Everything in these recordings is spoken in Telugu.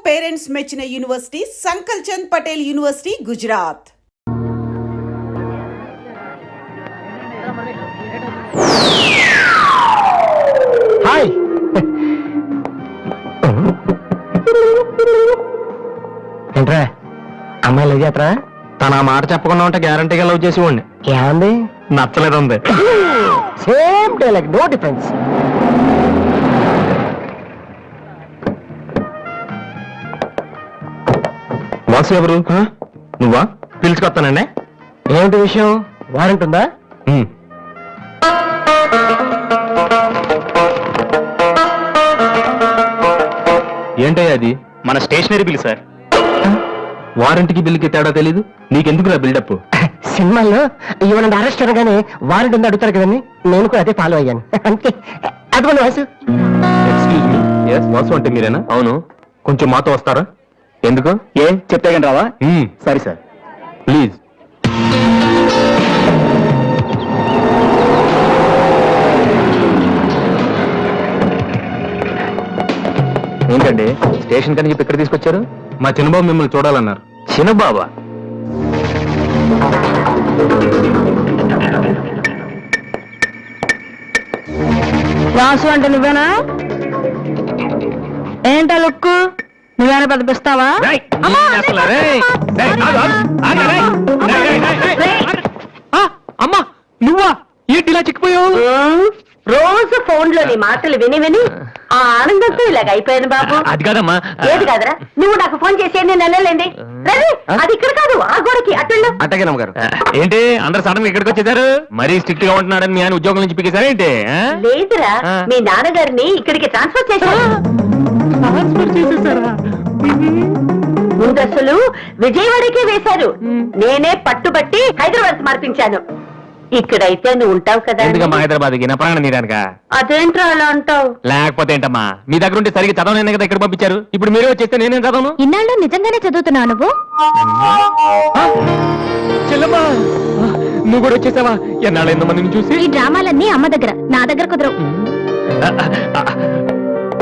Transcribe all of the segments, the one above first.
పేరెంట్స్ మెచ్చిన university Sankal Chand Patel university Gujarat. Hi. ఏంట్రా అమ్మాయి లవ్ చేతరా? తన ఆ మాట చెప్పకుండా ఉంటే గ్యారంటీగా లవ్ చేసి వాడిని. ఏమంది? నచ్చలేదు ఉంది. Same day like no difference. Vasu ఎవరు? నువ్వా? పిలుచుకొస్తానండి. ఏమిటి విషయం? వారెంట్ ఉందా? ఏంటయ్యా అది? మన స్టేషనరీ బిల్ సార్. వారంటీకి బిల్లుకి తేడా తెలీదు నీకెందుకు బిల్డప్? సినిమాల్లో ఇవ్వనండి అరెస్ట్ అనగానే వారెంట్ ఉందా అడుగుతారు కదండి, నేను కూడా అదే ఫాలో అయ్యాను అంతే. అదిగోండి Vasu. Excuse me. Yes, Vasu అంటే మీరేనా? అవును. కొంచెం మాతో వస్తారా? ఎందుకు? ఏం చెప్తే కానీ రావా? సరే సార్, ప్లీజ్. ఏంటండి స్టేషన్ కని చెప్పి ఇక్కడ తీసుకొచ్చారు? మా చిన్నబాబు మిమ్మల్ని చూడాలన్నారు. చిన్నబాబా? వాసు అంటే నువ్వేనా? ఏంటా లుక్కు? నువ్వేనా పెద్దపిస్తావా? అమ్మా నువ్వా? ఏంటి ఇలా చిక్కిపోయావు? రోజు ఫోన్ లో నీ మాటలు విని విని ఆ ఆనందంతో ఇలాగ అయిపోయాను బాబు. అది కాదమ్మా. ఏది కాదరా? నువ్వు నాకు ఫోన్ చేసి నేను వెళ్ళలేండి. అది ఇక్కడ కాదు, ఆ గోడకి అటు. అట్టగే నమ్మగారు. ఏంటి అందరు సడన్ గా ఇక్కడికి వచ్చేసారు? మరీ స్ట్రిక్ట్ గా ఉంటున్నాడని మీ ఆయన ఉద్యోగం నుంచి పిగేశారా ఏంటి? లేదురా, మీ నాన్నగారిని ఇక్కడికి ట్రాన్స్ఫర్ చేశారు. ముందు అసలు విజయవాడకే వేశారు. నేనే పట్టుబట్టి హైదరాబాద్ మార్పించాను. ఇక్కడైతే నువ్వు ఉంటావు కదా. ఎందుకమ్మా హైదరాబాద్ కి? నా ప్రాణం తీరానిక? అదేంట్రా అలా అంటావు? లేకపోతే ఏంటమ్మా, మీ దగ్గర ఉంటే సరిగ్గా చదవనే కదా ఇక్కడ పంపించారు. ఇప్పుడు మీరే వచ్చేస్తే నేనేం చదవను? ఇన్నాళ్ళు నిజంగానే చదువుతున్నావు నువ్వు? చెల్లమ్మా నువ్వు కూడా వచ్చేసావా? ఎన్నాళ్ళు ఎంతో మందిని చూసి. ఈ డ్రామాలన్నీ అమ్మ దగ్గర, నా దగ్గర కుదరవు.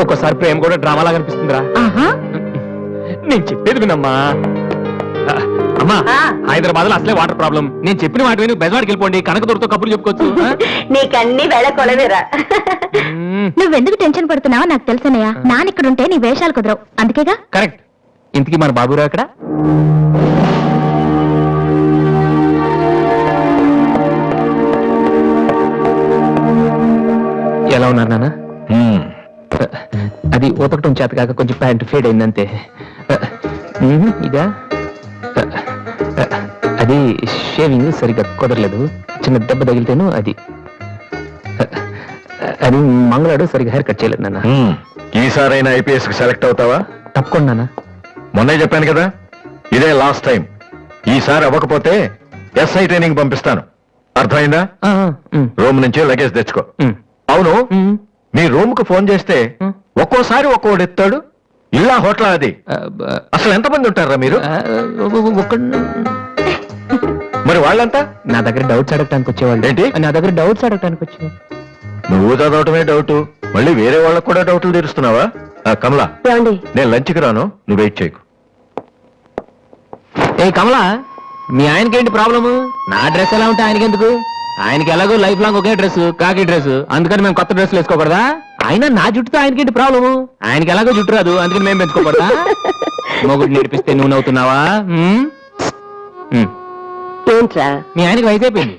ఒక్కోసారి ప్రేమ కూడా డ్రామాలా కనిపిస్తుందిరా. నేను చెప్పేది వినమ్మా. అమ్మా హైదరాబాద్ లో అసలే వాటర్ ప్రాబ్లం. నేను చెప్పిన వాటి విని బెజవాడికి వెళ్ళిపోండి, కనకదుర్తో కబుర్లు చెప్పుకోవచ్చు. నీకన్నీ వేళ కొలవేరా. నువ్వెందుకు టెన్షన్ పడుతున్నావో నాకు తెలుసనయ్యా. నాన్న ఇక్కడ ఉంటే నీ వేషాలు కుదరవు, అందుకేగా. కరెక్ట్. ఇంతకీ మన బాబురా అక్కడ? ఎలా ఉన్నారు నాన్న? అది ఊతకటం చేత కాక కొంచెం ప్యాంట్ ఫేడ్ అయిందంతే. ఇదా? అది షేవింగ్ సరిగ్గా కుదరలేదు, చిన్న దెబ్బ తగిలితేను. అది అది మంగళాడు సరిగ్గా హెయిర్ కట్ చేయలేదు నాన్న. ఈసారైనా ఐపీఎస్ కి సెలెక్ట్ అవుతావా? తప్పకుండా నాన్న. మొన్నే చెప్పాను కదా, ఇదే లాస్ట్ టైం. ఈసారి అవ్వకపోతే ఎస్ఐ ట్రైనింగ్ పంపిస్తాను, అర్థమైందా? రూమ్ నుంచి లగేజ్ తెచ్చుకో. అవును, మీ రూమ్ కు ఫోన్ చేస్తే ఒక్కోసారి ఒక్కోడు ఎత్తాడు. ఇల్లా హోటల్ అది? అసలు ఎంతమంది ఉంటారా మీరు? మరి వాళ్ళంతా నా దగ్గర డౌట్స్ అడగటానికి వచ్చేవాళ్ళు. ఏంటి? నా దగ్గర డౌట్స్ అడగటానికి వచ్చేవాళ్ళు. నువ్వు చదవటమే డౌట్, మళ్ళీ వేరే వాళ్ళకు కూడా డౌట్లు తీరుస్తున్నావా? కమలా, నేను లంచ్కి రాను, నువ్వు వెయిట్ చేయకు. ఏ కమలా, మీ ఆయనకేంటి ప్రాబ్లము? నా డ్రెస్ ఎలా ఉంటే ఆయనకెందుకు? ఆయనకి ఎలాగో లైఫ్ లాంగ్ ఒకే డ్రెస్, కాకి డ్రెస్, అందుకని మేము కొత్త డ్రెస్లు వేసుకోకూడదా? ఆయన నా జుట్టుతో ఆయనకేంటి ప్రాబ్లము? ఆయనకి ఎలాగో జుట్టు రాదు, అందుకని మేము పెంచుకోకూడదా? మొగుడు నేర్పిస్తే నువ్వు నవ్వుతున్నావా? మీ ఆయనకి వయసు అయిపోయింది.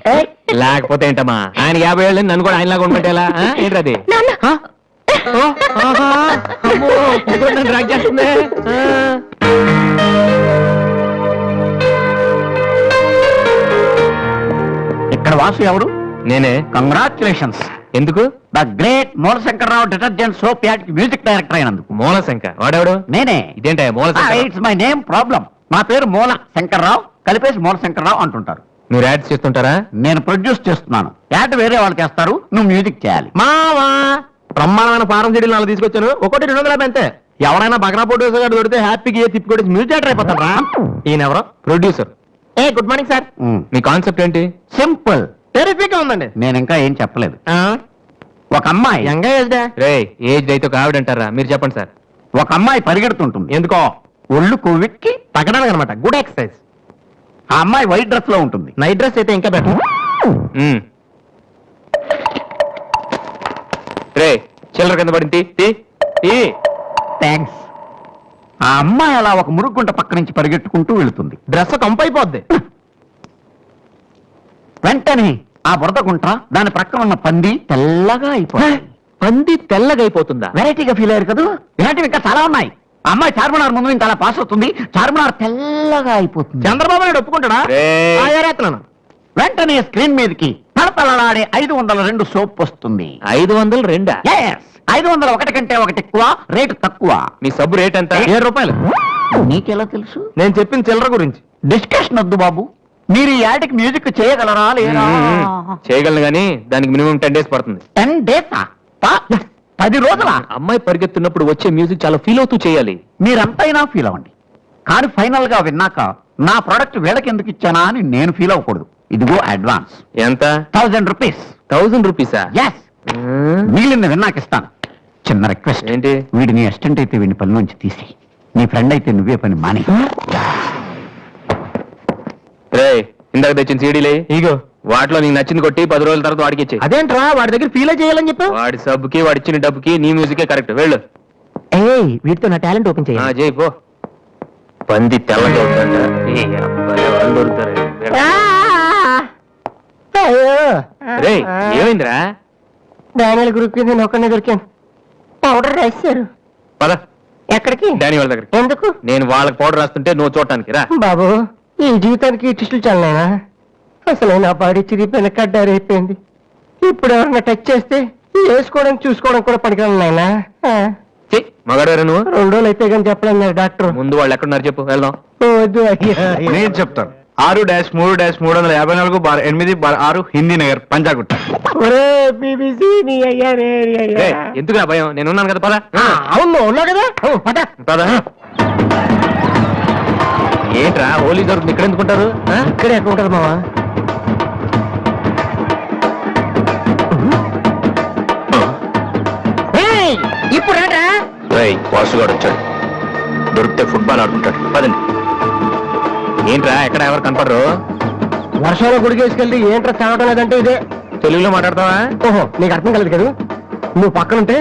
లేకపోతే ఏంటమ్మా, ఆయన 50 ఏళ్ళు, నన్ను కూడా ఆయనలాగా ఉండబట్టేలా? ఏంటది? డ్రాక్ చేస్తుంది. ఇక్కడ వాసు ఎవరు? నేనే. కంగ్రాచులేషన్స్. ఎందుకు? The great Moolashankararao detergent soap ad music director అయినందుకు. మూలశంకర్ వాడెవడు? నేనే. ఇదేంట Moolashankar? It's my name problem. నా పేరు మూల శంకర్రావు, కలిపేసి మూలశంకర్రావు అంటుంటారు. మీరు యాడ్స్ చేస్తుంటారా? నేను ప్రొడ్యూస్ చేస్తున్నాను. యాడ్ వేరే వాళ్ళు చేస్తారు, నువ్వు మ్యూజిక్ చేయాలి. మావా బ్రహ్మాండమైన ఫారం చెడీలు నాలుగు తీసుకొచ్చాను, ఒకటి 250 అంతే. ఎవరైనా బగ్రా ప్రొడ్యూసర్ గారు దొరికితే హ్యాపీగా తిప్పికొట్టి మ్యూజిక్ డైరెక్టర్ అయిపోతారా? ఈయన ఎవరో producer. A good morning sir. Me concept ఏంటి? సింపుల్, టెరిఫిక్ గా ఉందండి. నేను ఇంకా ఏం చెప్పలేదు. ఒక అమ్మాయి ఏజ్ అయితే ఒక ఆవిడ అంటారా? మీరు చెప్పండి సార్. ఒక అమ్మాయి పరిగెడుతుంటుంది. ఎందుకో ఒళ్ళు కొవ్వెక్కి తగ్గడానికి అనమాట. Good exercise. ఆ అమ్మాయి వైట్ డ్రెస్ లో ఉంటుంది. నైట్ డ్రెస్ అయితే ఇంకా బెటర్. రే చిల్లర కింద పడింది. థ్యాంక్స్. ఆ అమ్మాయి అలా ఒక మురుగుంట పక్క నుంచి పరిగెట్టుకుంటూ వెళుతుంది. డ్రెస్ కంపైపోద్ది. వెంటనే ఆ బురద గుంట దాని ప్రక్కన ఉన్న పంది తెల్లగా అయిపోయింది. పంది తెల్లగా అయిపోతుందా? వెరైటీగా ఫీల్ అయ్యారు కదా. ఇలాంటివి ఇంకా చాలా ఉన్నాయి. ఆ అమ్మాయి చార్మినార్ ముందు ఇంకా అలా పాస్ అవుతుంది. చార్మినార్ తెల్లగా అయిపోతుంది. చంద్రబాబు నాయుడు ఒప్పుకుంటాడా? రేయ్. ఏరేస్తున్నాను. వెంటనే స్క్రీన్ మీదకి తలతలలాడే 502 సోప్ వస్తుంది. 502. Yes, 501 కంటే ఒకటి ఎక్కువ, రేటు తక్కువ. మీ సబ్బు రేట్ ఎంత? 7 రూపాయలు. నీకెలా తెలుసు? నేను చెప్పిన చిల్లర గురించి. డిస్కషన్ వద్దు బాబు. మీరు ఈ యాడ్కి మ్యూజిక్ చేయగలరా లేదా? చేయగలను గానీ దానికి మినిమం 10 days పడుతుంది. 10 days 10 రోజుల. అమ్మాయి పరిగెత్తున్నప్పుడు వచ్చే మ్యూజిక్ చాలా ఫీల్ అవుతూ చేయాలి. మీరంతైనా ఫీల్ అవ్వండి, కానీ ఫైనల్ గా విన్నాక నా ప్రోడక్ట్ వీళ్ళకి ఎందుకు ఇచ్చానా అని నేను ఫీల్ అవ్వకూడదు. ఇదిగో అడ్వాన్స్. ఎంత? 1000 రూపీస్. 1000 రూపీసా? ఎస్. మిగిలింది విన్నాక ఇస్తాను. చిన్న రిక్వెస్ట్. ఏంటి? వీడి నీ అసిస్టెంట్ అయితే వీడిని పని నుంచి తీసి, నీ ఫ్రెండ్ అయితే నువ్వే పని మాని. రే ఇందాక తెచ్చిన సీడీలే ఇగో, వాటిలో నీకు నచ్చింది కొట్టి 10 రోజుల తర్వాత వాడికి ఇచ్చే. అదేంట్రా వాడి దగ్గర ఫీల్ చేయాలని చెప్పు. వాడి సబ్బుకి వాడి ఇచ్చిన డబ్బుకి నీ మ్యూజికే కరెక్ట్. వెళ్ళు. వీటితో నా టాలెంట్ ఓపెన్ చేయి పో. పంది తెల్లగా అవుతుంట. ఏ అబ్బాయి, వాళ్ళు దొరుకుతారు. రే ఏమైందిరా? డానియల్ గ్రూప్ నేను ఒక్కనే దొరికాను. పౌడర్ రాశారు. పద. ఎక్కడికి? డానీ వాళ్ళ దగ్గర. ఎందుకు? నేను వాళ్ళకి పౌడర్ రాస్తుంటే నువ్వు చూడటానికి రా. బాబు, ఈ జీవితానికి టిస్టులు చాలనా? అసలు నా బాడీ చిరిగిపోయిన కడ్డారి అయిపోయింది. ఇప్పుడు ఎవరన్నా టచ్ చేస్తే వేసుకోవడానికి చూసుకోవడం కూడా పనికిరాను నాయనా. మగాడారా నువ్వు? 2 రోజులు అయితే కానీ చెప్పడం డాక్టర్. ముందు వాళ్ళు ఎక్కడున్నారు చెప్పు, వెళ్దాం. వద్దు అయ్యా. నేను చెప్తాను. 6-3-358-6 హిందీ నగర్ పంజాగుట్ట. ఒరే BBC నీ అయ్యా రే నీ అయ్యా. ఏయ్, ఎందుకురా భయం? నేను ఉన్నాను కదా. పద. అవును ఉన్నావు కదా. పద. పద. ఏంట్రా హోలీ జరుగుతుంది ఇక్కడ ఎందుకుంటారు? ఇక్కడే ఎక్కడ ఉంటుంది మావా? ఇప్పుడు రాడా? వాసుగాడు వచ్చాడు. దొరికితే ఫుట్బాల్ ఆడుకుంటాడు. పదండి. ఏంట్రా ఎక్కడ ఎవరు కనపడరు? వర్షంలో గుడికేసుకెళ్ళి ఏంట్రా తాగడం లేదంటే ఇదే. తెలుగులో మాట్లాడతావా? ఓహో, నీకు అర్థం కలదు కదా. నువ్వు పక్కనుంటే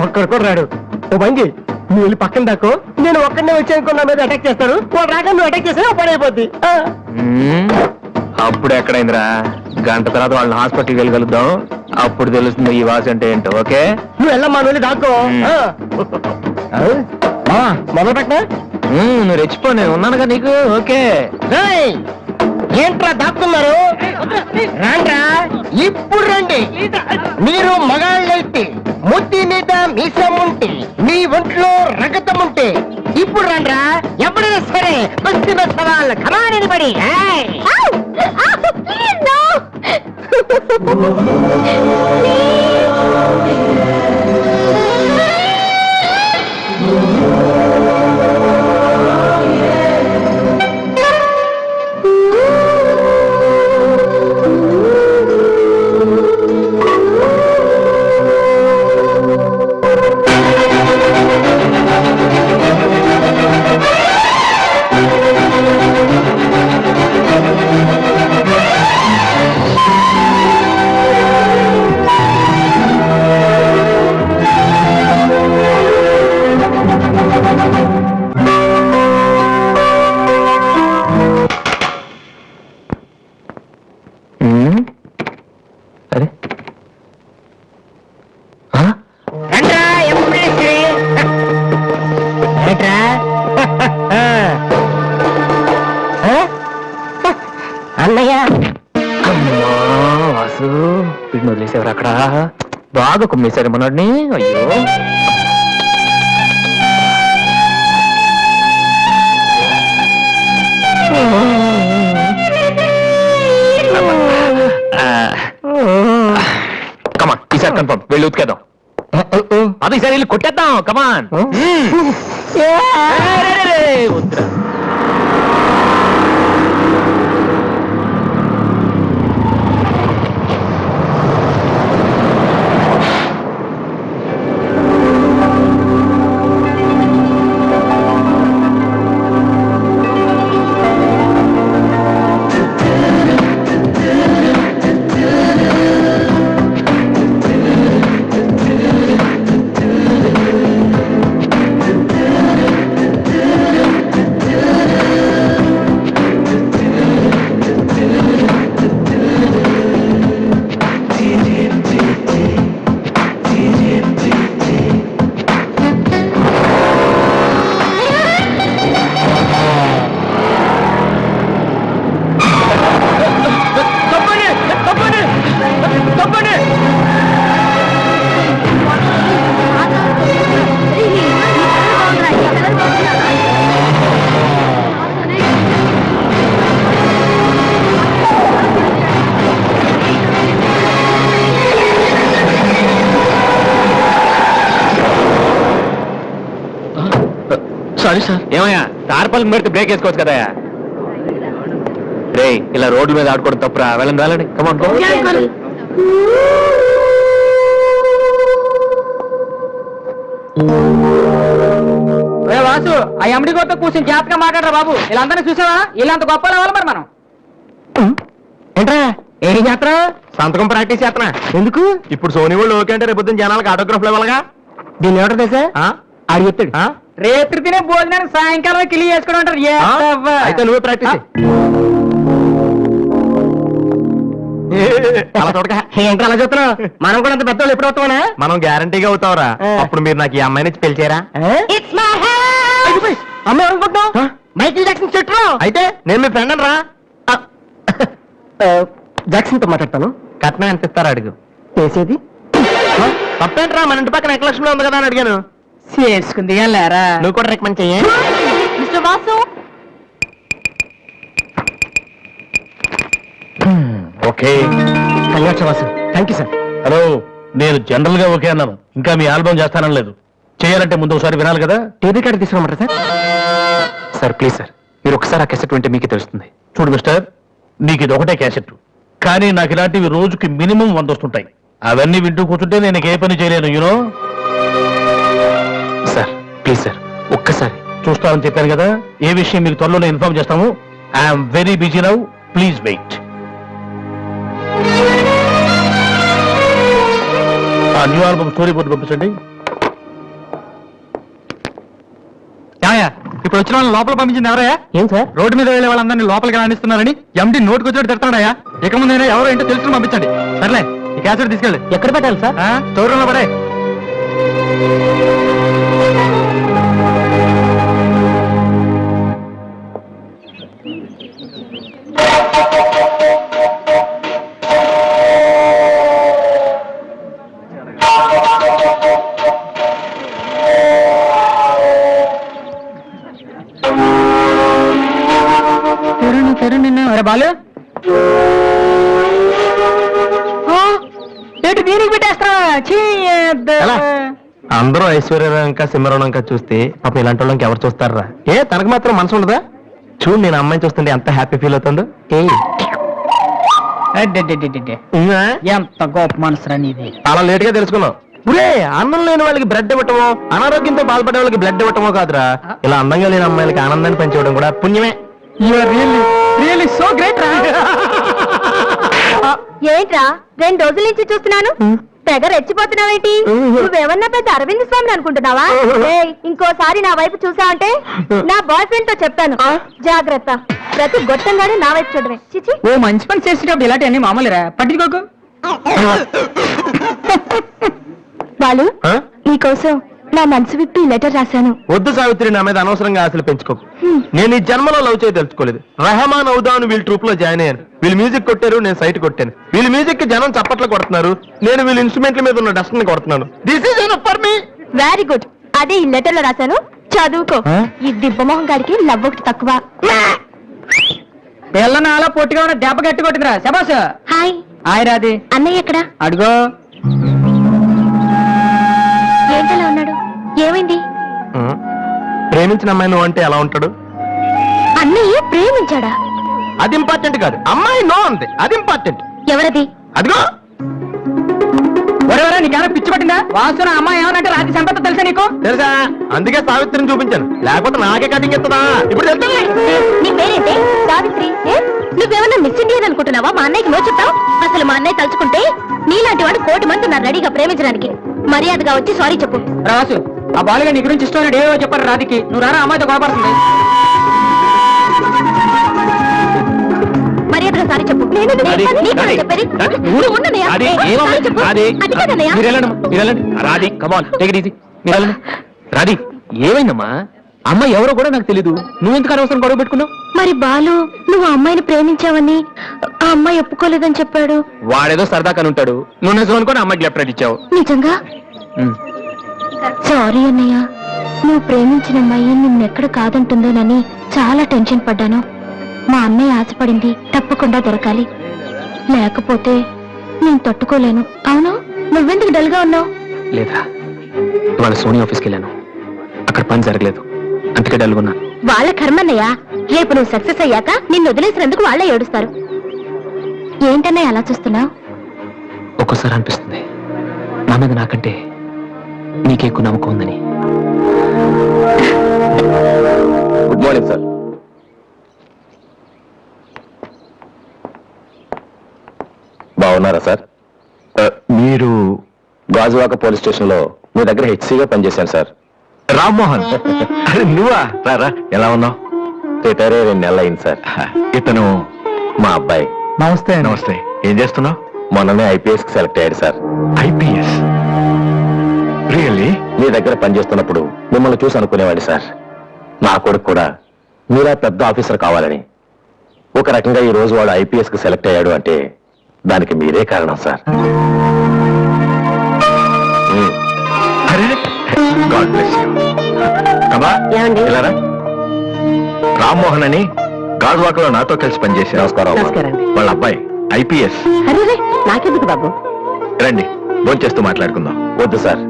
ఒక్కడు కూడా రాడు. ఓ బండి నువ్వు వెళ్ళి పక్కన దాకో, నేను ఒక్కడనే వచ్చానుకో నా మీద అటాక్ చేస్తాడు. వాడు రాక నువ్వు అటాక్ చేస్తే పని అయిపోద్ది. అప్పుడు ఎక్కడైందిరా? గంట తర్వాత వాళ్ళని హాస్పిటల్కి వెళ్ళి కలుద్దాం. అప్పుడు తెలుస్తుంది ఈ వాసి అంటే ఏంటో. ఓకే, నువ్వు వెళ్ళమ్మా, నువ్వు వెళ్ళి దాక్కో. మొదలు పెట్టా. నువ్వు రెచ్చిపో, నేను ఉన్నానుగా నీకు. ఓకే. ఏంట్రా దాక్కున్నారు? రాండ్రా, ఇప్పుడు రండి. మీరు మగాళ్ళైతే, ముద్ది మీద మీసం ఉంటే, మీ ఒంట్లో రగతం ఉంటే ఇప్పుడు రండ్రా. ఎవరైనా సరే బస్తీ సవాళ్ళు కమానని పడి. అరే అన్నయ్య, అమ్మా వాసు, వీడిని వదిలేసేవారు అక్కడ. బాగా కుమ్మేశారు మనోడిని. అయ్యో, కమాన్, ఈసారి కన్ఫర్మ్ వెళ్ళి ఉతికేద్దాం. అది ఈసారి వెళ్ళి కొట్టేద్దాం. కమాన్. వద్దురా. Sorry sir. ఏమయ్యా తార్పాలకు పెడితే బ్రేక్ వేసుకోవచ్చు కదా. రే ఇలా రోడ్ల మీద ఆడుకోవడం తప్పురా. వెళ్ళండి కమాన్. వాసు ఆ ఎమ్డి గోతో కూర్చొని జాగ్రత్తగా మాట్లాడరా బాబు. వీళ్ళందరినీ చూసావా? వీళ్ళంత గొప్ప రావాలి మరి మనం. ఏంట్రా ఏం చేస్తున్నా? సంతకం ప్రాక్టీస్ చేస్తున్నా. ఎందుకు? ఇప్పుడు సోనీ వాళ్ళు ఓకే అంటే రేపు జనాలకు ఆటోగ్రాఫ్లు ఇవ్వాలగా. దీన్ని ఏమంటారు తెలుసా? ఆడు చెప్తాడు. రేత్రి తినే భోజనానికి సాయంకాలం కిలి చేసుకోవడం అంటారు. అయితే నువ్వే ప్రాక్టీస్ అలా చూడక. ఏంటి అలా చూస్తున్నావు? మనం కూడా అంత పెద్దవాళ్ళు ఎప్పుడు అవుతామనా? మనం గ్యారంటీగా అవుతావురా. అప్పుడు మీరు నాకు ఈ అమ్మాయిని ఇచ్చి పెళ్లి చేయరా? అమ్మాయి అనుకుంటున్నావు? మైకిల్ జాక్సన్ చెట్టు. అయితే నేను మీ ఫ్రెండ్ రా. జాక్సన్ తో మాట్లాడతాను. కట్నం ఎంత ఇస్తారా అడుగు. చేసేది తప్పేంట్రా? మన ఇంటి పక్కన ఎక్లక్ష్మి ఉంది కదా అని అడిగాను. చేసుకుంది లేరా. నువ్వు కూడా రికమెండ్ చెయ్యి. Mister Vasu, okay. Congrats Vasu. Thank you sir. Hello, నేను జనరల్ గా ఓకే అన్నాను. ఇంకా మీ ఆల్బమ్ చేస్తానని లేదు. చేయాలంటే ముందు ఒకసారి వినాలి కదా. టీవీ కార్డు తీసుకురమ్మంటారా సార్? సార్ ప్లీజ్ సార్, మీరు ఒకసారి ఆ కెసెట్ వింటే మీకే తెలుస్తుంది. చూడు మిస్టర్, నీకు ఇది ఒకటే క్యాసెట్, కానీ నాకు ఇలాంటివి రోజుకి మినిమం 100 వస్తుంటాయి. అవన్నీ వింటూ కూర్చుంటే నేను ఏ పని చేయలేను. యూనో. సార్ ప్లీజ్ సార్, ఒక్కసారి చూస్తానని చెప్పాను కదా. ఏ విషయం మీకు త్వరలోనే ఇన్ఫార్మ్ చేస్తాము. I'm very busy now, please wait. ఆ న్యూ ఆల్బమ్ స్టోరీ బోర్డు పంపించండి. ఇప్పుడు వచ్చిన వాళ్ళని లోపల పంపించింది ఎవరయ్యా? ఏం సార్? రోడ్డు మీద వెళ్ళే వాళ్ళందరినీ లోపలికి రాణిస్తున్నారని ఎండి నోటుకు వచ్చినట్టు తిడతాడయ్యా. ఇక ముందైనా ఎవరో ఏంటో తెలుసుకుని పంపించండి. సర్లే, ఈ క్యాసెట్ తీసుకెళ్ళి ఎక్కడ పెట్టాలి సార్? స్టోర్ రూమ్ లో పడే. బాలు ఏంటి దీనికి పెట్టేస్తారా? ఎలా? అందరూ ఐశ్వర్యంక సింహరణంక చూస్తే పాపం ఇలాంటి వాళ్ళకి ఎవరు చూస్తారా? ఏ తనకు మాత్రం మనసు ఉండదా? చూడు నేను అమ్మాయిని చూస్తుంటే ఎంత హ్యాపీ ఫీల్ అవుతుందో. ఎంత గొప్ప మనసురా నీది. చాలా లేట్ గా తెలుసుకున్నావు. పురే, అన్నం లేని వాళ్ళకి బ్లడ్ ఇవ్వటమో, అనారోగ్యంతో బాధపడే వాళ్ళకి బ్లడ్ ఇవ్వటమో కాదురా, ఇలా అందంగా లేని అమ్మాయిలకి ఆనందాన్ని పెంచడం కూడా పుణ్యమే. రియల్లీ సో గ్రేట్ రా. ఏంట్రా 2 రోజుల నుంచి చూస్తున్నాను, తెగ రెచ్చిపోతున్నావేంటి? నువ్వేమన్నా పెద్ద అరవింద్ స్వామిని అనుకుంటున్నావా? ఏయ్, ఇంకోసారి నా వైపు చూసావంటే నా బాయ్ ఫ్రెండ్ తో చెప్తాను. జాగ్రత్త. ప్రతి గొట్టంగానే నా వైపు చూడవే. చిచి. ఓ మంచి పని చేసేటప్పుడు ఇలాంటివన్నీ మామూలురా, పట్టించుకోకు. బాలు, నీకోసం నా మనసు విప్పి లెటర్ రాశాను. వద్దు సావిత్రి, నా మీద అనవసరంగా ఆశలు పెంచుకోకు. నేను ఈ జన్మలో లవ్ చేయ తెలుసుకోలేదు. రెహమాన్ అవుదాను వీళ్ళ ట్రూప్ లో జాయిన్ అయ్యాను. వీళ్ళు మ్యూజిక్ కొట్టారు, నేను సైట్ కొట్టాను. వీళ్ళ మ్యూజిక్ కి జనం చప్పట్లు కొడుతున్నారు, నేను వీళ్ళ ఇన్స్ట్రుమెంట్ల మీద ఉన్న డస్ట్ ని కొడుతున్నాను. This is enough for me. Very good. అదే ఈ లెటర్ లో రాశాను, చదువుకో. ఈ దిబ్బమోహం గారికి లవ్ ఒకటి తక్కువ. పిల్లని అలా పొట్టిగా ఉన్న దెబ్బ గట్టి కొట్టిందిరా. శబాస్. హాయ్. హాయ్ రాది. అన్నయ్య ఎక్కడా? అడుగో. ఏంటలా ఉన్నాడు? ఏమైంది? ప్రేమించిన అమ్మాయి నువ్వు అంటే ఎలా ఉంటాడు? అన్నయ్య ప్రేమించాడా? అది ఇంపార్టెంట్ కాదు, అమ్మాయి నో అంతే, అది ఇంపార్టెంట్. ఎవరది? అదిగో. ఒరేవరా, నీకేమైనా పిచ్చి పట్టిందా? వాసున అమ్మాయి ఏమనంటే రాత్రి సంపద తెలుసా నీకు? తెలుసా? అందుకే సావిత్రిని చూపించాను, లేకపోతే నాకే కటింగ్ ఎత్తదా. ఇప్పుడు తెలుసా? నీ పేరేంటి? సావిత్రి. నువ్వేమన్నా మిస్ ఇండియన్ అనుకుంటున్నావా? మా అన్నయ్యకి నో చెప్తావు? అసలు మా అన్నయ్య తలుచుకుంటే నీలాంటి వాడు 1 కోటి మంది ఉన్నారు రెడీగా ప్రేమించడానికి. మర్యాదగా వచ్చి సారీ చెప్పు. రాసు, ఆ బాలుగా నీ గురించి ఇష్టం ఏవో చెప్పారు రాధికి. నువ్వు రారా, అమ్మాయితో గొడవపడుతుంది. మర్యాదగా సారీ చెప్పు. రాధి, ఏమైందమ్మా? అమ్మాయి ఎవరో కూడా నాకు తెలీదు, నువ్వెందుకు అనవసరం గొడవ పెట్టుకున్నావు? మరి బాలు, నువ్వు ఆ అమ్మాయిని ప్రేమించావని ఆ అమ్మాయి ఒప్పుకోలేదని చెప్పాడు. వాడేదో సరదా కనుంటాడు, నువ్వు నిజం అనుకోని అమ్మాయికి లెఫ్ట్ రైట్ ఇచ్చావు. నిజంగా? సారీ అన్నయ్య, నువ్వు ప్రేమించిన అమ్మాయి నిన్నెక్కడ కాదంటుందోనని చాలా టెన్షన్ పడ్డాను. మా అన్నయ్య ఆశపడింది తప్పకుండా దొరకాలి, లేకపోతే నేను తట్టుకోలేను. అవును, నువ్వెందుకు డల్ గా ఉన్నావు? లేదా, ఇవాళ సోనీ ఆఫీస్కి వెళ్ళాను, అక్కడ పని జరగలేదు. అందుకే డల్గున్నా. వాళ్ళ కర్మన్నయ్య, రేపు నువ్వు సక్సెస్ అయ్యాక నిన్ను వదిలేసినందుకు వాళ్ళే ఏడుస్తారు. ఏంటన్నయ్య అలా చూస్తున్నావు? ఒక్కోసారి అనిపిస్తుంది నా మీద నాకంటే నీకే ఎక్కువ నమ్మకం ఉందని. Good morning sir. బాగున్నారా సార్? మీరు గాజువాక పోలీస్ స్టేషన్ లో మీ దగ్గర హెచ్సీగా పనిచేశాను సార్. రామ్మోహన్? అరే నువ్వా? రారా, ఎలా ఉన్నావు? రిటైర్ అయ్యి 2 నెలలు అయింది సార్. ఇతను మా అబ్బాయి. నమస్తే. నమస్తే. ఏం చేస్తున్నావు? మొన్ననే ఐపీఎస్ కి సెలెక్ట్ అయ్యాడు సార్. ఐపీఎస్? రియల్లీ? మీ దగ్గర పనిచేస్తున్నప్పుడు మిమ్మల్ని చూసి అనుకునేవాడి సార్, నా కొడుకు కూడా మీరా పెద్ద ఆఫీసర్ కావాలని. ఒక రకంగా ఈ రోజు వాడు ఐపీఎస్ కి సెలెక్ట్ అయ్యాడు అంటే దానికి మీరే కారణం సార్. అరే గాడ్ బ్లెస్ యూ. కమా ఏమండి? ఇలారా. రామ్మోహన్ అని గాజువాకలో నాతో కలిసి పనిచేశారు. నమస్కారం. వాళ్ళ అబ్బాయి ఐపీఎస్. అరే నాకెందుకు బాబు? రండి, భోంచేస్తూ మాట్లాడుకుందాం. వద్దు సార్,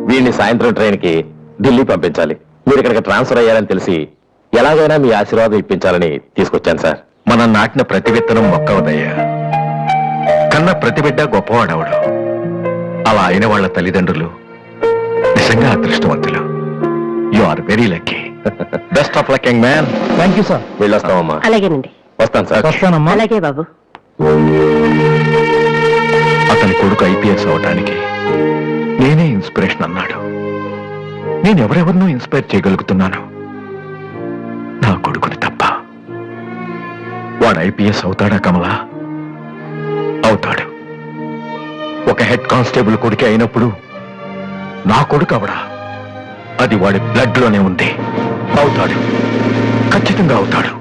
వీడిని సాయంత్రం ట్రైన్ కి ఢిల్లీ పంపించాలి. మీరు ఇక్కడికి ట్రాన్స్ఫర్ అయ్యారని తెలిసి ఎలాగైనా మీ ఆశీర్వాదం ఇప్పించాలని తీసుకొచ్చాను సార్. మనం నాటిన ప్రతి విత్తనం మొక్కవదయ్యా. కన్న ప్రతి బిడ్డ గొప్పవాడవడు. అలా అయిన వాళ్ళ తల్లిదండ్రులు నిజంగా అదృష్టవంతులు. You are very lucky. Best of luck young man. Thank you sir. వెళ్ళొస్తామమ్మా. అలాగేనండి. వస్తాను సార్. వస్తానమ్మా. అలాగే బాబు. అతని కొడుకు ఐపీఎస్ అవటానికి నేనే ఇన్స్పిరేషన్ అన్నాడు. నేను ఎవరెవరినో ఇన్స్పైర్ చేయగలుగుతున్నాను, నా కొడుకుని తప్ప. వాడు ఐపీఎస్ అవుతాడా కమలా? అవుతాడు. ఒక హెడ్ కానిస్టేబుల్ కొడుకే అయినప్పుడు నా కొడుకు అవడా? అది వాడి బ్లడ్ లోనే ఉంది. అవుతాడు, ఖచ్చితంగా అవుతాడు.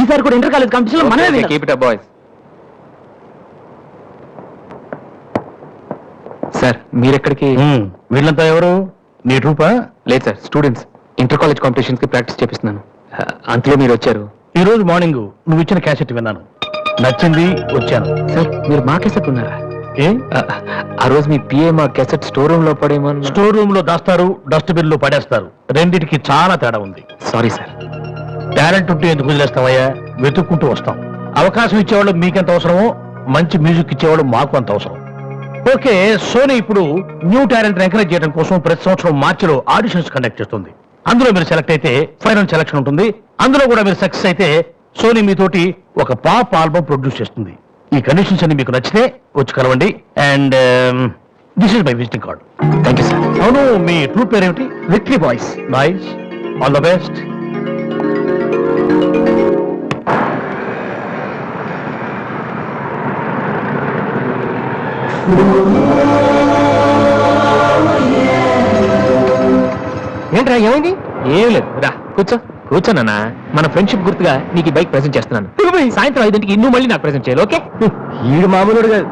ఈసారి కూడా ఇంటర్ కాలేజ్ కాంపిటీషన్ మనమే. Keep it up boys. Sir మీరెక్కడికి? వీళ్ళంతా ఎవరు? నీ ట్రూపా? లేదు sir, students. Inter college competitions కి ప్రాక్టీస్ చేపిస్తున్నాను. అంతలో మీరు వచ్చారు. ఈ రోజు మార్నింగ్ నువ్వు ఇచ్చిన క్యాసెట్ విన్నాను, నచ్చింది, వచ్చాను. సార్ మీరు మా కెసెట్ ఉన్నారా? ఏ? ఆ రోజు మీ పిఏ మా కెసెట్ స్టోర్ రూమ్ లో పడేమో. స్టోర్ రూమ్ లో దాస్తారు, డస్ట్బిన్ లో పడేస్తారు. రెండిటికి చాలా తేడా ఉంది. Sorry sir. టాలెంట్ ఉంటే ఎందుకు వదిలేస్తామయ్యా? వెతుక్కుంటూ వస్తాం. అవకాశం ఇచ్చేవాళ్ళు మీకెంత అవసరమో మంచి మ్యూజిక్ ఇచ్చేవాళ్ళు మాకు అంత అవసరం. ఓకే, సోనీ ఇప్పుడు న్యూ టాలెంట్ ఎంకరేజ్ చేయడం కోసం ప్రతి సంవత్సరం మార్చిలో ఆడిషన్స్ కండక్ట్ చేస్తుంది. అందులో మీరు సెలెక్ట్ అయితే ఫైనల్ సెలక్షన్ ఉంటుంది. అందులో కూడా మీరు సక్సెస్ అయితే సోనీ మీతోటి ఒక పాప్ ఆల్బమ్ ప్రొడ్యూస్ చేస్తుంది. ఈ కండిషన్స్ అన్ని మీకు నచ్చితే వచ్చి కలవండి. And this is my visiting card. Thank you sir. అవును, మీ ట్రూప్ పేరేమిటి? Victory boys. Nice, all the best. ఏంట్రా ఏమైంది? ఏం లేదు, రా కూర్చో. కూర్చోనన్నా, మన ఫ్రెండ్షిప్ గుర్తుగా నీకు ఈ బైక్ ప్రెజెంట్ చేస్తున్నాను. సాయంత్రం 5ంటికి నువ్వు మళ్ళీ నాకు ప్రెజెంట్ చేయాలి, ఓకే? ఈడు మామూలుడు కాదు.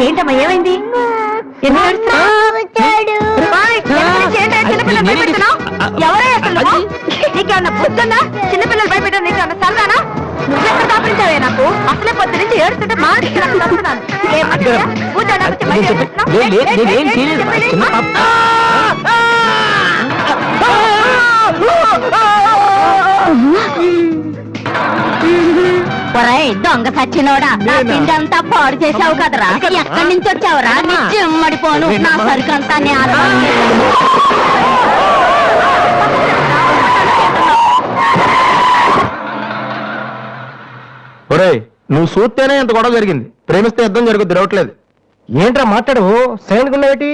ఏంటమ్మా ఏమైంది ఎందుకు ఏడుస్తున్నావ్? ఓయ్, ఎక్కడి నుంచి ఏంటా చిన్నపిల్లలు భయపెడుతున్నావ్? ఎవరే అసలు నువ్వు? నీకేమన్నా బుద్ధుందా? చిన్నపిల్లలు భయపెట్టడం నీకేమన్నా సరదానా? నువ్వెక్కడ దాపించావే నాకు? అసలే పొద్దు నుంచి ఏడుస్తుంటే మాటికి నాకు వస్తున్నాను. కూర్చోడానికి వచ్చి బయట ఏడుస్తున్నావ్? నేనేం చేయలేదు, మా చిన్న పాప. ఒరేయ్ దొంగ సచ్చినోడా, నా పిండంతా పాడు చేసావు కదరా. ఎక్కడి నుంచి వచ్చావురా? నీ చిమ్మడిపోను, నా సరుకంతా నేల. ఒరేయ్, నువ్వు చూస్తేనే ఇంత గొడవ జరిగింది, ప్రేమిస్తే యుద్ధం జరుగుద్ది రావట్లేదు. ఏంట్రా మాట్లాడు, సైలెంట్ ఉన్నావేటి?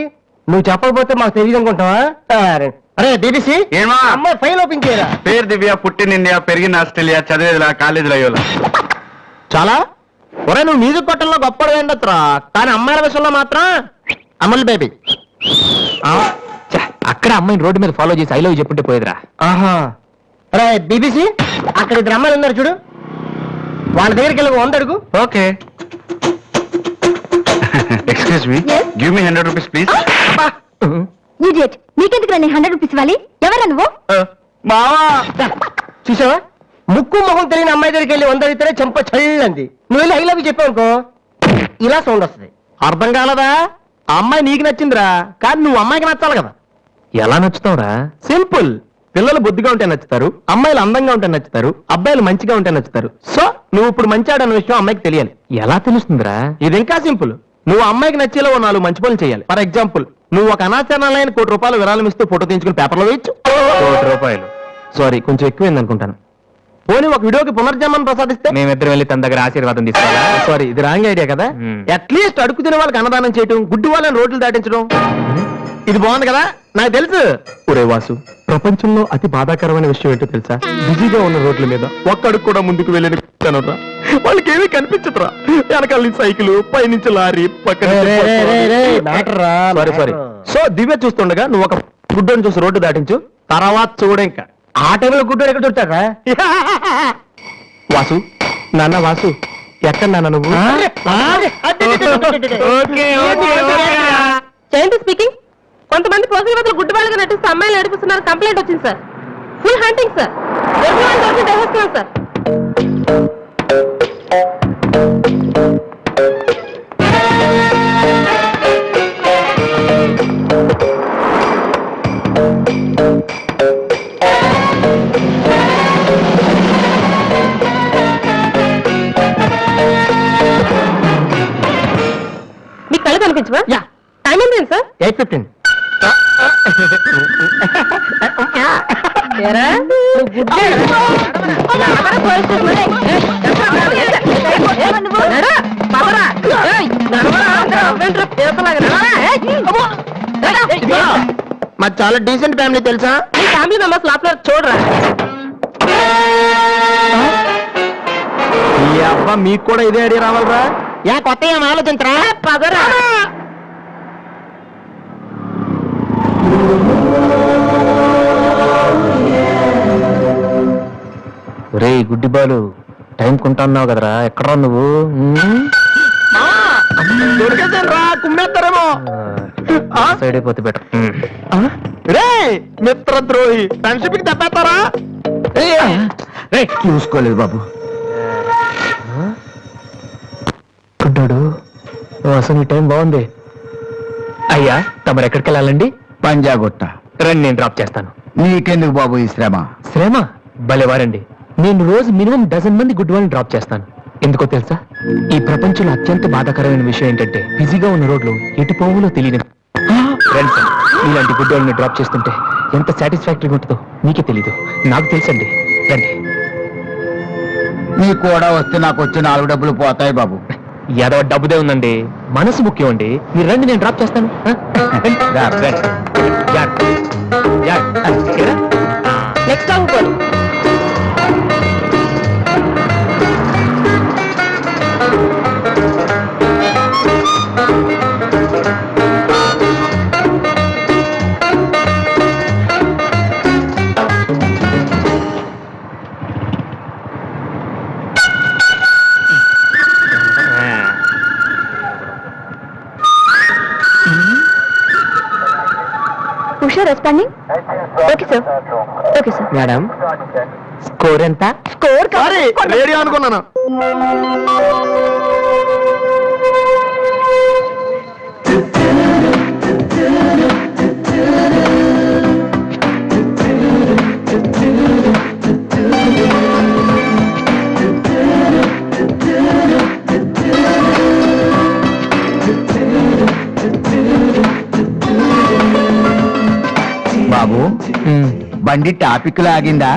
నువ్వు చెప్పకపోతే మాకు తెలియదు అనుకుంటావా? అరే బీబీసీ, అమ్మాయి ఫైల్ ఓపెన్ చేయరా. పేరు దివ్య, పుట్టిన ఇండియా, పెరిగిన ఆస్ట్రేలియా, చదివేదిలా కాలేజీలో అయ్యోలా. చాలా ఒరే, నువ్వు మ్యూజిక్ కొట్టంలో గొప్పడు ఏంటత్రా, కానీ అమ్మాయిల విషయంలో మాత్రం అమల్ బేబీ. అక్కడ అమ్మాయిని రోడ్డు మీద ఫాలో చేసి ఐ లవ్ చెప్పుంటే పోయేదిరా. ఆహా. అరే బీబీసీ, అక్కడ ఇద్దరు అమ్మాయిలు ఉన్నారు చూడు, వాళ్ళ దగ్గరికి వెళ్ళి 100 అడుగు. Okay. Excuse me, give me 100 rupees please. Idiot, నీకెందుకు నేను 100 రూపీస్ ఇవ్వాలి? ఎవరా నువ్వు? బావా, చూసావా, ముక్కు మొహం తెలియని అమ్మాయి దగ్గరికి వెళ్ళి 100 అడిగితేనే చెంప చల్లంది. నువ్వు వెళ్ళి ఐ లవ్ చెప్పావు అనుకో, ఇలా సౌండ్ వస్తుంది. అర్థం కాలదా? ఆ అమ్మాయి నీకు నచ్చిందిరా, కానీ నువ్వు అమ్మాయికి నచ్చాలి కదా. ఎలా నచ్చుతావురా? సింపుల్. పిల్లలు బుద్ధిగా ఉంటే నచ్చుతారు, అమ్మాయిలు అందంగా ఉంటే నచ్చుతారు, అబ్బాయిలు మంచిగా ఉంటే నచ్చుతారు. సో నువ్వు ఇప్పుడు మంచివాడన్న విషయం అమ్మాయికి తెలియాలి. ఎలా తెలుస్తుందిరా? ఇది ఇంకా సింపుల్. నువ్వు అమ్మాయికి నచ్చేలా 4 మంచి పనులు చేయాలి. ఫర్ ఎగ్జాంపుల్, నువ్వు ఒక అనాచరణలైన ₹1,00,00,000 విరాళం ఇస్తూ ఫోటో తీయించుకుని పేపర్లో వేయచ్చు. ₹1,00,00,000 సారీ, కొంచెం ఎక్కువైంది అనుకుంటాను. పోనీ ఒక వీడియోకి పునర్జన్మను ప్రసాదిస్తే? మేమిద్దరం వెళ్ళి తన దగ్గర ఆశీర్వాదం తీసుకోవాలా? సారీ, ఇది రాంగ్ ఐడియా కదా. అట్లీస్ట్ అడుగు తినే వాళ్ళకి అన్నదానం చేయటం, గుడ్డి వాళ్ళని రోడ్లు దాటించడం, ఇది బాగుంది కదా. నాకు తెలుసు. ఒరే వాసు, ప్రపంచంలో అతి బాధాకరమైన విషయం ఏంటో తెలుసా? బిజీగా ఉన్న రోడ్ల మీద ఒక్క అడుగు కూడా ముందుకు వెళ్ళని కనురా, వాళ్ళకి ఏమీ కనిపించదురా. వెనకాల నుంచి సైకిల్, పైనుంచి లారీ, పక్కన సారీ. సో దివ్య చూస్తుండగా నువ్వు ఒక గుడ్డని చూసి రోడ్డు దాటించు, తర్వాత చూడ. ఇంకా ఆ టైంలో గుడ్డోడు ఎక్కడ దొరుకుతాడా? వాసు, నాన్న వాసు, ఎక్కడ నాన్న నువ్వు? జయంతి స్పీకింగ్. కొంతమంది పోలీసుల వద్ద గుడ్డి వాళ్ళగా నటిస్తూ అమ్మాయిలు నడిపిస్తున్నారు. కంప్లైంట్ వచ్చింది sir. Full hunting sir. Sir మీ కళ్ళు కనిపించవా? టైం ఉంది సార్. 8:15. మాది చాలా డీసెంట్ ఫ్యామిలీ తెలుసా? మీ ఫ్యామిలీ మెంబర్స్ లోపల చూడరా. ఈ అబ్బా, మీకు కూడా ఇదే ఐడియా రావాలరా? కొత్త ఏం ఆలోచించరా? పదరా. రే గుడ్డి బాలు, టైం కొంటున్నావు కదరా, ఎక్కడా నువ్వు? దొరికేసారా? కుమ్మేస్తారేమో. సైడ్ అయిపోతే బెటర్. రే మిత్రద్రోహి, ఫ్రెండ్షిప్ కి తప్పేస్తారా? చూసుకోలేదు బాబు. గుడ్డాడు, అసలు ఈ టైం బాగుంది. అయ్యా, తమరు ఎక్కడికి వెళ్ళాలండి? పంజాగుట్ట. రండి, నేను డ్రాప్ చేస్తాను. నీకెందుకు బాబు ఈ శ్రమ? శ్రమ భలేవారండి. నేను రోజు మినిమం 10 మంది గుడ్ వాళ్ళని డ్రాప్ చేస్తాను. ఎందుకో తెలుసా? ఈ ప్రపంచంలో అత్యంత బాధాకరమైన విషయం ఏంటంటే, బిజీగా ఉన్న రోడ్లు ఎటు పోవులో తెలియదు. ఫ్రెండ్స్, ఇలాంటి గుడ్ వాళ్ళని డ్రాప్ చేస్తుంటే ఎంత సాటిస్ఫాక్టరీగా ఉంటుందో మీకే తెలీదు, నాకు తెలుసండి. రండి. నీ కూడా వస్తే నాకు వచ్చే 4 డబ్బులు పోతాయి బాబు. ఏదో డబ్బుదే ఉందండి, మనసు ముఖ్యం అండి. మీరు రండి, నేను డ్రాప్ చేస్తాను. నెక్స్ట్ అవుకోండి. Usha responding. Okay sir, okay sir. Madam score ఎంత? స్కోర్ రేడియో అనుకున్నాను. బాబు బండి టాపిక్ లాగిందా?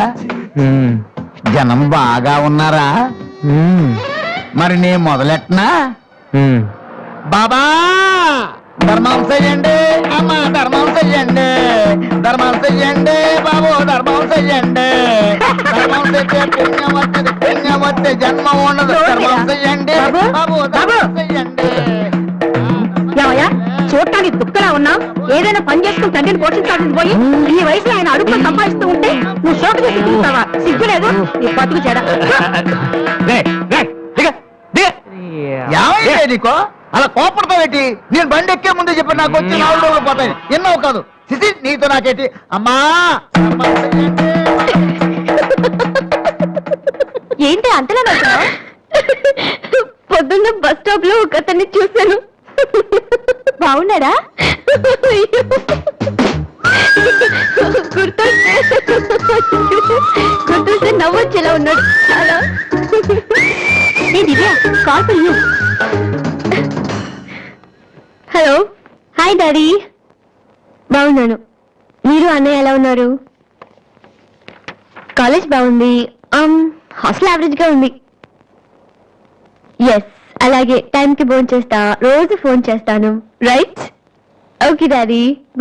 జనం బాగా ఉన్నారా? మరి నే మొదలెట్నా? బాబా ధర్మం చెయ్యండి, అమ్మ ధర్మం చెయ్యండి, ధర్మం చెయ్యండి బాబు, ధర్మం చెయ్యండి. ధర్మం చెయ్యే పుణ్యం వస్తే జన్మ ఉండదు. ధర్మం చెయ్యండి బాబు, ధర్మం చెయ్యండి. ఏమయ్యా చూడటానికి దుఃఖలా ఉన్నావు? ఏదైనా పని చేసుకుని తండ్రిని పోషించాల్సింది పోయి ఈ వయసులో ఆయన అడుగులు సంపాదిస్తూ ఉంటే నువ్వు షోటు చేసి తిరుగుతావా? సిగ్గులేదు నీ బతుకు చెడ. ఏమైంది నీకో అలా కోపడతావు ఏంటి? నేను బండి ఎక్కే ముందే చెప్పి నాకు వచ్చి 4 రోజులు పోతాయి. ఎన్నో కాదు సిసి నీతో నాకేంటి? అమ్మా ఏంటి అంతలా నవ్వుతున్నావ్? పొద్దున్న బస్ స్టాప్ లో ఒక అతన్ని చూశాను. బాగున్నాడా? గుర్తొస్తే నవ్వొచ్చేలా ఉన్నాడు చాలా. Divya call for you. Hello, hi daddy. బాగున్నాను. మీరు అన్నయ్య ఎలా ఉన్నారు? కాలేజ్ బాగుంది, హాస్టల్ యావరేజ్ గా ఉంది. ఎస్, అలాగే టైంకి ఫోన్ చేస్తా, రోజు ఫోన్ చేస్తాను. రైట్? Okay daddy, bye.